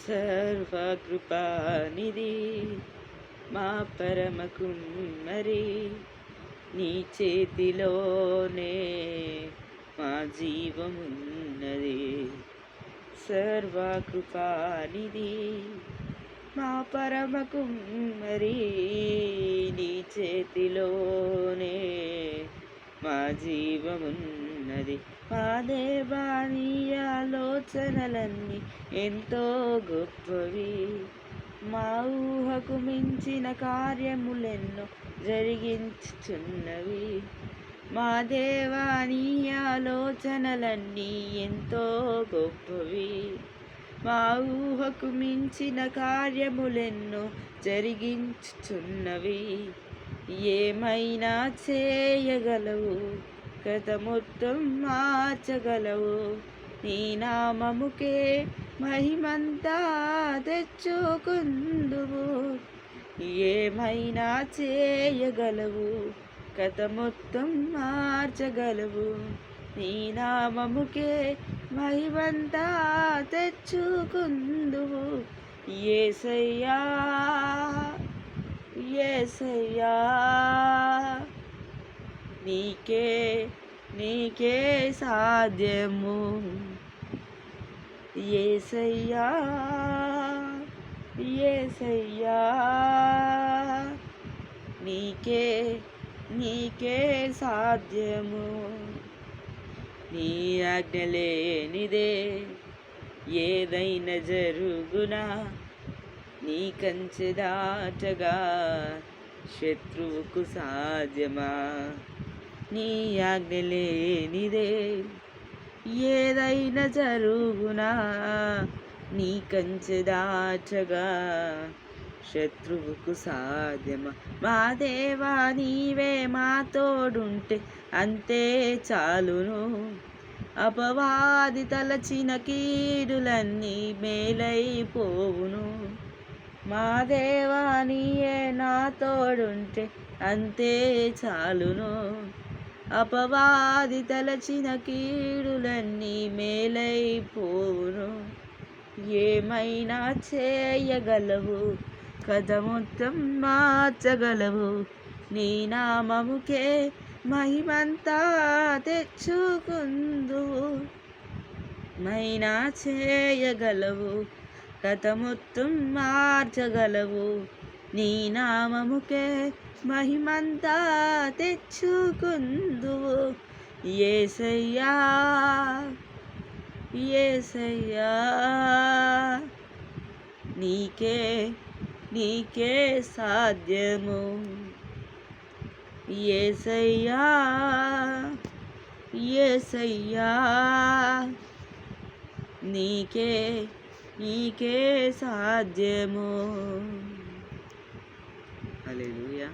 సర్వకృపానిధి మా పరమ కుమ్మరి, నీ చేతిలోనే మా జీవమున్నది. సర్వకృపానిధి మా పరమ కుమ్మరి, నీ చేతిలోనే మా జీవమున్నది. మా దేవా, నీ ఆలోచనలన్నీ ఎంతో గొప్పవి, మా ఊహకు మించిన కార్యములెన్నో జరిగించుచున్నవి. మా దేవా, నీ ఆలోచనలన్నీ ఎంతో గొప్పవి, మా ఊహకు మించిన కార్యములెన్నో జరిగించుచున్నవి. ఏమైనా చేయగలవు, కథ మొత్తం మార్చగలవు, నీ నామముకే మహిమంతా తెచ్చుకుందువు. ఏమైనా చేయగలవు, కథ మొత్తం మార్చగలవు, నీ నామముకే మహిమంతా తెచ్చుకుందువు. యేసయ్యా, యేసయ్యా, నీకే సాధ్యము. యేసయ్యా, యేసయ్యా, నీకే సాధ్యము. నీ ఆజ్ఞ లేనిదే ఏదైనా జరుగునా, నీ కంచె దాటగా శత్రువుకు సాధ్యమా? నీ ఆజ్ఞ లేనిదే ఏదైనా జరుగునా, నీ కంచె దాటగా శత్రువుకు సాధ్యమా? మా దేవా, నీవే మా తోడుంటే అంతే చాలును. అపవాది తలచిన కీడులన్నీ మేలైపోవును. మా దేవా, నీయే నా తోడుంటే అంతే చాలును. అపవాది తలచిన కీడులన్నీ మేలైపోవును. ఏమైనా చేయగలవు, కథ మొత్తం మార్చగలవు, నీ నామముకే మహిమంతా తెచ్చుకుందువు. మైనా చేయగలవు, కథ మొత్తం మార్చగలవు, నీ నామముకే మహిమంతా తెచ్చుకుందువు. యేసయ్యా, యేసయ్యా, నీకే సాధ్యము. యేసయ్యా, యేసయ్యా, నీకే సాధ్యము. హల్లెలూయా.